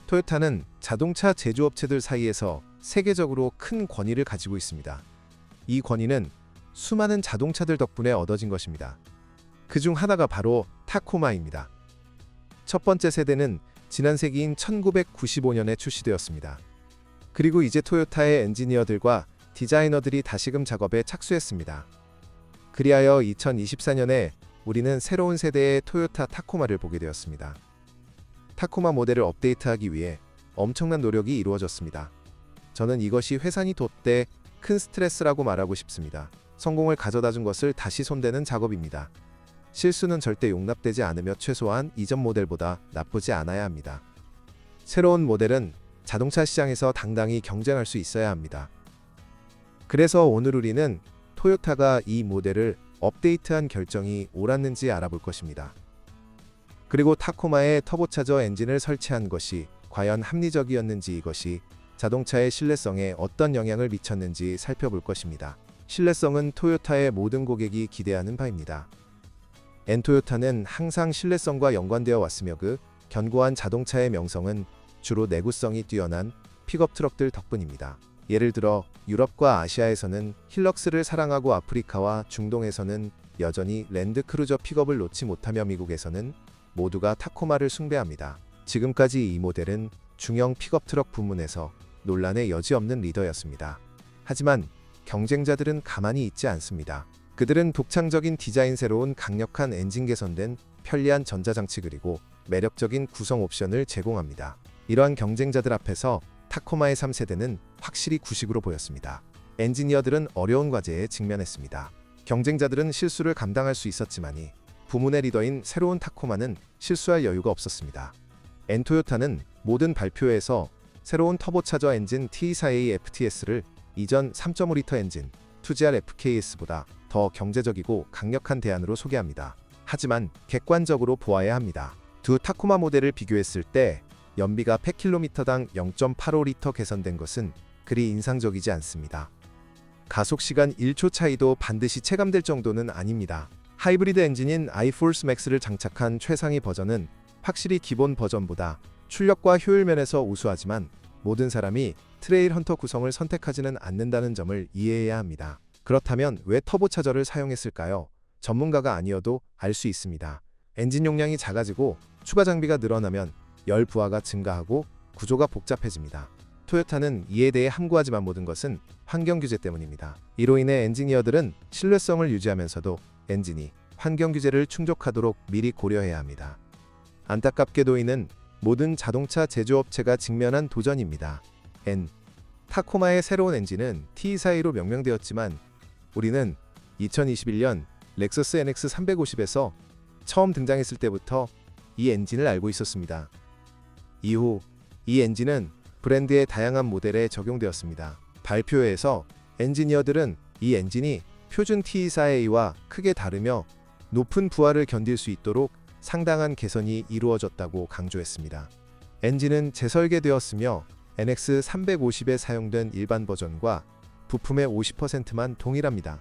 토요타는 자동차 제조업체들 사이에서 세계적으로 큰 권위를 가지고 있습니다. 이 권위는 수많은 자동차들 덕분에 얻어진 것입니다. 그중 하나가 바로 타코마입니다. 첫 번째 세대는 지난 세기인 1995년에 출시되었습니다. 그리고 이제 토요타의 엔지니어들과 디자이너들이 다시금 작업에 착수했습니다. 그리하여 2024년에 우리는 새로운 세대의 토요타 타코마를 보게 되었습니다. 타코마 모델을 업데이트하기 위해 엄청난 노력이 이루어졌습니다. 저는 이것이 회사니 돋대 큰 스트레스라고 말하고 싶습니다. 성공을 가져다준 것을 다시 손대는 작업입니다. 실수는 절대 용납되지 않으며 최소한 이전 모델보다 나쁘지 않아야 합니다. 새로운 모델은 자동차 시장에서 당당히 경쟁할 수 있어야 합니다. 그래서 오늘 우리는 토요타가 이 모델을 업데이트한 결정이 옳았는지 알아볼 것입니다. 그리고 타코마에 터보차저 엔진을 설치한 것이 과연 합리적이었는지, 이것이 자동차의 신뢰성에 어떤 영향을 미쳤는지 살펴볼 것입니다. 신뢰성은 토요타의 모든 고객이 기대하는 바입니다. 엔토요타는 항상 신뢰성과 연관되어 왔으며 그 견고한 자동차의 명성은 주로 내구성이 뛰어난 픽업 트럭들 덕분입니다. 예를 들어 유럽과 아시아에서는 힐럭스를 사랑하고 아프리카와 중동에서는 여전히 랜드크루저 픽업을 놓지 못하며 미국에서는 모두가 타코마를 숭배합니다. 지금까지 이 모델은 중형 픽업 트럭 부문에서 논란의 여지 없는 리더였습니다. 하지만 경쟁자들은 가만히 있지 않습니다. 그들은 독창적인 디자인, 새로운 강력한 엔진, 개선된 편리한 전자장치, 그리고 매력적인 구성 옵션을 제공합니다. 이러한 경쟁자들 앞에서 타코마의 3세대는 확실히 구식으로 보였습니다. 엔지니어들은 어려운 과제에 직면했습니다. 경쟁자들은 실수를 감당할 수 있었지만이 부문의 리더인 새로운 타코마는 실수할 여유가 없었습니다. 엔토요타는 모든 발표에서 새로운 터보차저 엔진 T4A FTS를 이전 3.5리터 엔진 2GR FKS보다 더 경제적이고 강력한 대안으로 소개합니다. 하지만 객관적으로 보아야 합니다. 두 타코마 모델을 비교했을 때 연비가 100km당 0.85리터 개선된 것은 그리 인상적이지 않습니다. 가속시간 1초 차이도 반드시 체감될 정도는 아닙니다. 하이브리드 엔진인 iForce Max를 장착한 최상위 버전은 확실히 기본 버전보다 출력과 효율 면에서 우수하지만 모든 사람이 트레일 헌터 구성을 선택하지는 않는다는 점을 이해해야 합니다. 그렇다면 왜 터보차저를 사용했을까요? 전문가가 아니어도 알 수 있습니다. 엔진 용량이 작아지고 추가 장비가 늘어나면 열 부하가 증가하고 구조가 복잡해집니다. 토요타는 이에 대해 함구하지만 모든 것은 환경 규제 때문입니다. 이로 인해 엔지니어들은 신뢰성을 유지하면서도 엔진이 환경 규제를 충족하도록 미리 고려해야 합니다. 안타깝게도 이는 모든 자동차 제조업체가 직면한 도전입니다. 타코마의 새로운 엔진은 T4A로 명명되었지만 우리는 2021년 렉서스 NX 350에서 처음 등장했을 때부터 이 엔진을 알고 있었습니다. 이후 이 엔진은 브랜드의 다양한 모델에 적용되었습니다. 발표회에서 엔지니어들은 이 엔진이 표준 T4A와 크게 다르며 높은 부하를 견딜 수 있도록 상당한 개선이 이루어졌다고 강조했습니다. 엔진은 재설계되었으며 NX 350에 사용된 일반 버전과 부품의 50%만 동일합니다.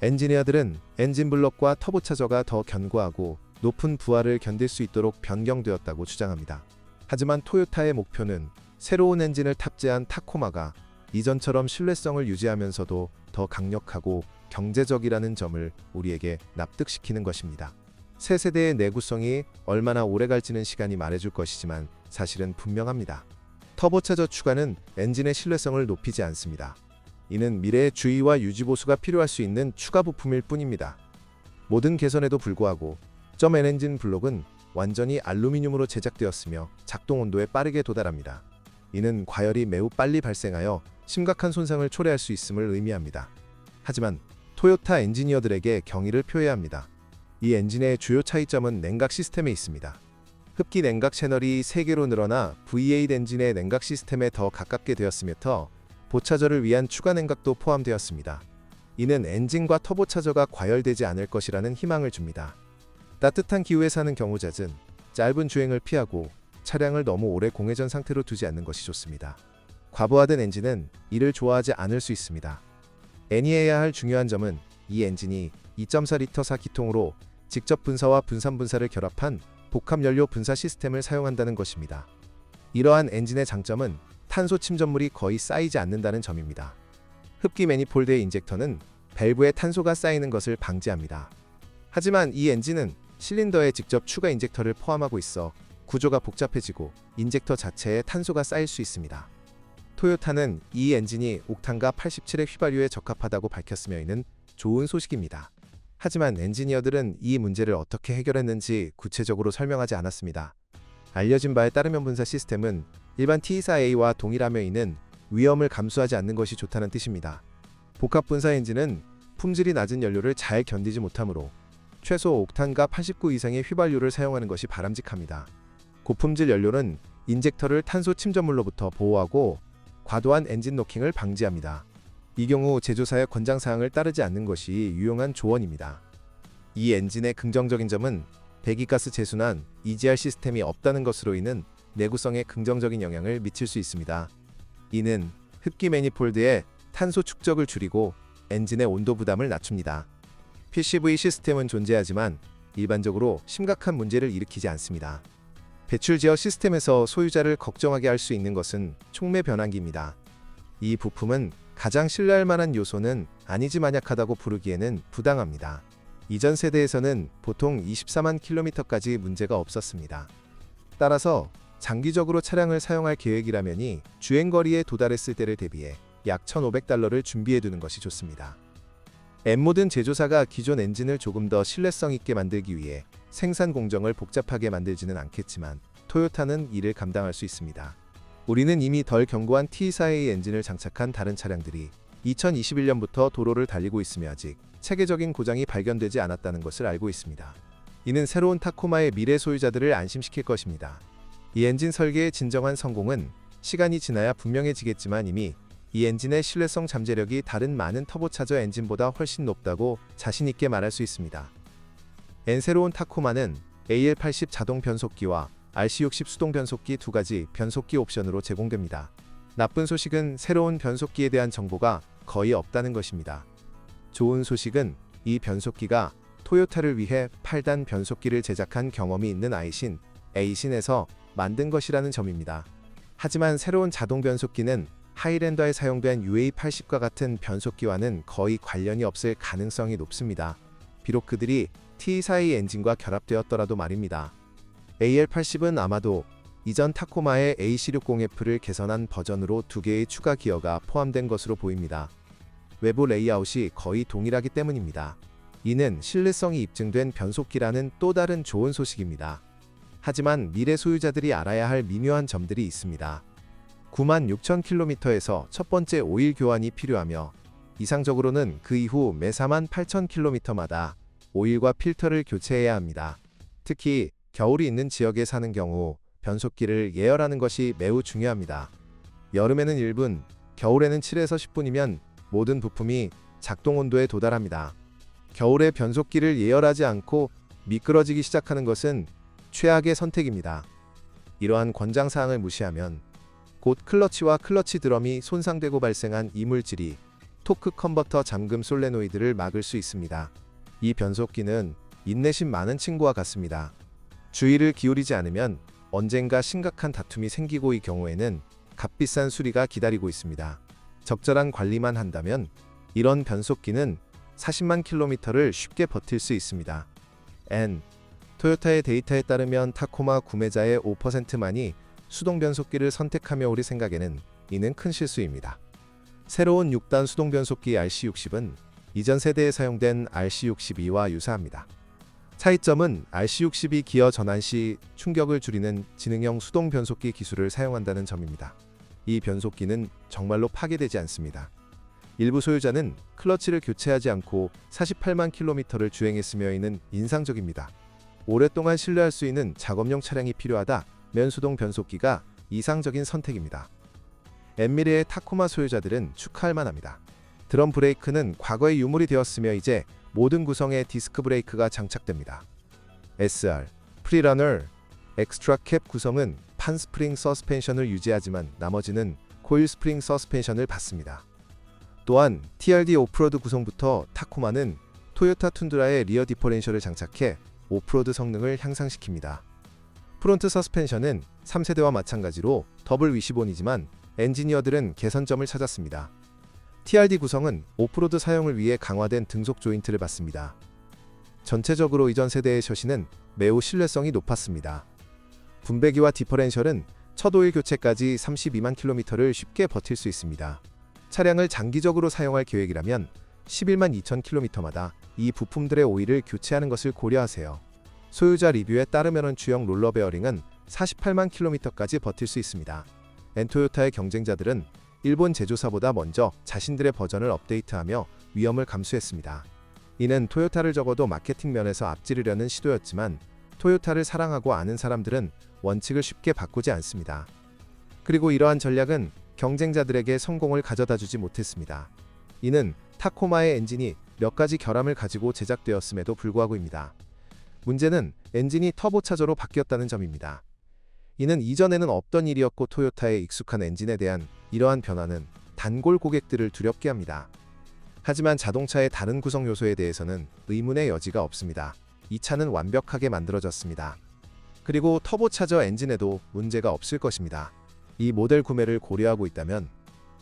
엔지니어들은 엔진 블럭과 터보차저가 더 견고하고 높은 부하를 견딜 수 있도록 변경되었다고 주장합니다. 하지만 토요타의 목표는 새로운 엔진을 탑재한 타코마가 이전처럼 신뢰성을 유지하면서도 더 강력하고 경제적이라는 점을 우리에게 납득시키는 것입니다. 새 세대의 내구성이 얼마나 오래 갈지는 시간이 말해줄 것이지만 사실은 분명합니다. 터보차저 추가는 엔진의 신뢰성을 높이지 않습니다. 이는 미래의 주의와 유지보수가 필요할 수 있는 추가 부품일 뿐입니다. 모든 개선에도 불구하고 N 엔진 블록은 완전히 알루미늄으로 제작되었으며 작동 온도에 빠르게 도달합니다. 이는 과열이 매우 빨리 발생하여 심각한 손상을 초래할 수 있음을 의미합니다. 하지만 토요타 엔지니어들에게 경의를 표해야 합니다. 이 엔진의 주요 차이점은 냉각 시스템에 있습니다. 흡기 냉각 채널이 3개로 늘어나 V8 엔진의 냉각 시스템에 더 가깝게 되었으며 보차저를 위한 추가 냉각도 포함되었습니다. 이는 엔진과 터보차저가 과열되지 않을 것이라는 희망을 줍니다. 따뜻한 기후에 사는 경우 잦은 짧은 주행을 피하고 차량을 너무 오래 공회전 상태로 두지 않는 것이 좋습니다. 과부하된 엔진은 이를 좋아하지 않을 수 있습니다. 애니해야 할 중요한 점은 이 엔진이 2.4리터 4기통으로 직접 분사와 분산 분사를 결합한 복합 연료 분사 시스템을 사용한다는 것입니다. 이러한 엔진의 장점은 탄소 침전물이 거의 쌓이지 않는다는 점입니다. 흡기 매니폴드의 인젝터는 밸브에 탄소가 쌓이는 것을 방지합니다. 하지만 이 엔진은 실린더에 직접 추가 인젝터를 포함하고 있어 구조가 복잡해지고 인젝터 자체에 탄소가 쌓일 수 있습니다. 토요타는 이 엔진이 옥탄가 87의 휘발유에 적합하다고 밝혔으며 이는 좋은 소식입니다. 하지만 엔지니어들은 이 문제를 어떻게 해결했는지 구체적으로 설명하지 않았습니다. 알려진 바에 따르면 분사 시스템은 일반 T24A와 동일하며 이는 위험을 감수하지 않는 것이 좋다는 뜻입니다. 복합 분사 엔진은 품질이 낮은 연료를 잘 견디지 못하므로 최소 옥탄가 89 이상의 휘발유를 사용하는 것이 바람직합니다. 고품질 연료는 인젝터를 탄소 침전물로부터 보호하고 과도한 엔진 노킹을 방지합니다. 이 경우 제조사의 권장사항을 따르지 않는 것이 유용한 조언입니다. 이 엔진의 긍정적인 점은 배기가스 제순환 EGR 시스템이 없다는 것으로 인한 내구성에 긍정적인 영향을 미칠 수 있습니다. 이는 흡기 매니폴드의 탄소 축적을 줄이고 엔진의 온도 부담을 낮춥니다. PCV 시스템은 존재하지만 일반적으로 심각한 문제를 일으키지 않습니다. 배출 제어 시스템에서 소유자를 걱정하게 할 수 있는 것은 촉매 변환기입니다. 이 부품은 가장 신뢰할 만한 요소는 아니지 만약하다고 부르기에는 부당합니다. 이전 세대에서는 보통 24만 킬로미터까지 문제가 없었습니다. 따라서 장기적으로 차량을 사용할 계획이라면이 주행거리에 도달했을 때를 대비해 약 $1,500를 준비해두는 것이 좋습니다. M모든 제조사가 기존 엔진을 조금 더 신뢰성 있게 만들기 위해 생산 공정을 복잡하게 만들지는 않겠지만 토요타는 이를 감당할 수 있습니다. 우리는 이미 덜 견고한 T24A 엔진을 장착한 다른 차량들이 2021년부터 도로를 달리고 있으며 아직 체계적인 고장이 발견되지 않았다는 것을 알고 있습니다. 이는 새로운 타코마의 미래 소유자들을 안심시킬 것입니다. 이 엔진 설계의 진정한 성공은 시간이 지나야 분명해지겠지만 이미 이 엔진의 신뢰성 잠재력이 다른 많은 터보차저 엔진보다 훨씬 높다고 자신있게 말할 수 있습니다. 새로운 타코마는 AL80 자동 변속기와 RC60 수동 변속기 두 가지 변속기 옵션으로 제공됩니다. 나쁜 소식은 새로운 변속기에 대한 정보가 거의 없다는 것입니다. 좋은 소식은 이 변속기가 토요타를 위해 8단 변속기를 제작한 경험이 있는 에이신에서 만든 것이라는 점입니다. 하지만 새로운 자동 변속기는 하이랜더에 사용된 UA80과 같은 변속기와는 거의 관련이 없을 가능성이 높습니다. 비록 그들이 T24A 엔진과 결합되었더라도 말입니다. AL80은 아마도 이전 타코마의 AC60F를 개선한 버전으로 두 개의 추가 기어가 포함된 것으로 보입니다. 외부 레이아웃이 거의 동일하기 때문입니다. 이는 신뢰성이 입증된 변속기라는 또 다른 좋은 소식입니다. 하지만 미래 소유자들이 알아야 할 미묘한 점들이 있습니다. 96,000km에서 첫 번째 오일 교환이 필요하며 이상적으로는 그 이후 매 48,000km마다 오일과 필터를 교체해야 합니다. 특히 겨울이 있는 지역에 사는 경우 변속기를 예열하는 것이 매우 중요합니다. 여름에는 1분, 겨울에는 7에서 10분이면 모든 부품이 작동 온도에 도달합니다. 겨울에 변속기를 예열하지 않고 미끄러지기 시작하는 것은 최악의 선택입니다. 이러한 권장사항을 무시하면 곧 클러치와 클러치 드럼이 손상되고 발생한 이물질이 토크 컨버터 잠금 솔레노이드를 막을 수 있습니다. 이 변속기는 인내심 많은 친구와 같습니다. 주의를 기울이지 않으면 언젠가 심각한 다툼이 생기고 이 경우에는 값비싼 수리가 기다리고 있습니다. 적절한 관리만 한다면 이런 변속기는 40만 킬로미터를 쉽게 버틸 수 있습니다. 토요타의 데이터에 따르면 타코마 구매자의 5%만이 수동 변속기를 선택하며 우리 생각에는 이는 큰 실수입니다. 새로운 6단 수동 변속기 RC60은 이전 세대에 사용된 RC62와 유사합니다. 차이점은 RC62 기어 전환 시 충격을 줄이는 지능형 수동 변속기 기술을 사용한다는 점입니다. 이 변속기는 정말로 파괴되지 않습니다. 일부 소유자는 클러치를 교체하지 않고 48만 킬로미터를 주행했으며 이는 인상적입니다. 오랫동안 신뢰할 수 있는 작업용 차량이 필요하다 면 수동 변속기가 이상적인 선택입니다. 미래의 타코마 소유자들은 축하할 만합니다. 드럼 브레이크는 과거의 유물이 되었으며 이제 모든 구성에 디스크 브레이크가 장착됩니다. SR, 프리러너, 엑스트라 캡 구성은 판 스프링 서스펜션을 유지하지만 나머지는 코일 스프링 서스펜션을 받습니다. 또한 TRD 오프로드 구성부터 타코마는 토요타 툰드라의 리어 디퍼렌셜을 장착해 오프로드 성능을 향상시킵니다. 프론트 서스펜션은 3세대와 마찬가지로 더블 위시본이지만 엔지니어들은 개선점을 찾았습니다. TRD 구성은 오프로드 사용을 위해 강화된 등속 조인트를 받습니다. 전체적으로 이전 세대의 셔시는 매우 신뢰성이 높았습니다. 분배기와 디퍼렌셜은 첫 오일 교체까지 32만 킬로미터를 쉽게 버틸 수 있습니다. 차량을 장기적으로 사용할 계획이라면 11만 2천 킬로미터마다 이 부품들의 오일을 교체하는 것을 고려하세요. 소유자 리뷰에 따르면 주형 롤러 베어링은 48만 킬로미터까지 버틸 수 있습니다. 엔토요타의 경쟁자들은 일본 제조사보다 먼저 자신들의 버전을 업데이트하며 위험을 감수했습니다. 이는 토요타를 적어도 마케팅 면에서 앞지르려는 시도였지만 토요타를 사랑하고 아는 사람들은 원칙을 쉽게 바꾸지 않습니다. 그리고 이러한 전략은 경쟁자들에게 성공을 가져다주지 못했습니다. 이는 타코마의 엔진이 몇 가지 결함을 가지고 제작되었음에도 불구하고입니다. 문제는 엔진이 터보차저로 바뀌었다는 점입니다. 이는 이전에는 없던 일이었고 토요타의 익숙한 엔진에 대한 이러한 변화는 단골 고객들을 두렵게 합니다. 하지만 자동차의 다른 구성 요소에 대해서는 의문의 여지가 없습니다. 이 차는 완벽하게 만들어졌습니다. 그리고 터보차저 엔진에도 문제가 없을 것입니다. 이 모델 구매를 고려하고 있다면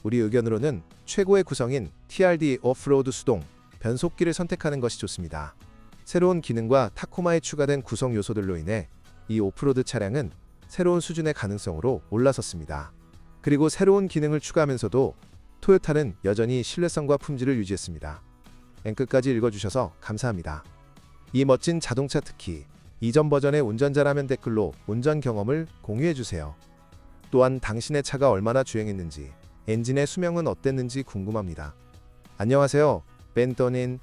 우리 의견으로는 최고의 구성인 TRD 오프로드 수동 변속기를 선택하는 것이 좋습니다. 새로운 기능과 타코마에 추가된 구성 요소들로 인해 이 오프로드 차량은 새로운 수준의 가능성으로 올라섰습니다. 그리고 새로운 기능을 추가하면서도 토요타는 여전히 신뢰성과 품질을 유지했습니다. 끝까지 읽어주셔서 감사합니다. 이 멋진 자동차 특히 이전 버전의 운전자라면 댓글로 운전 경험을 공유해주세요. 또한 당신의 차가 얼마나 주행했는지, 엔진의 수명은 어땠는지 궁금합니다. 안녕하세요. 벤토닌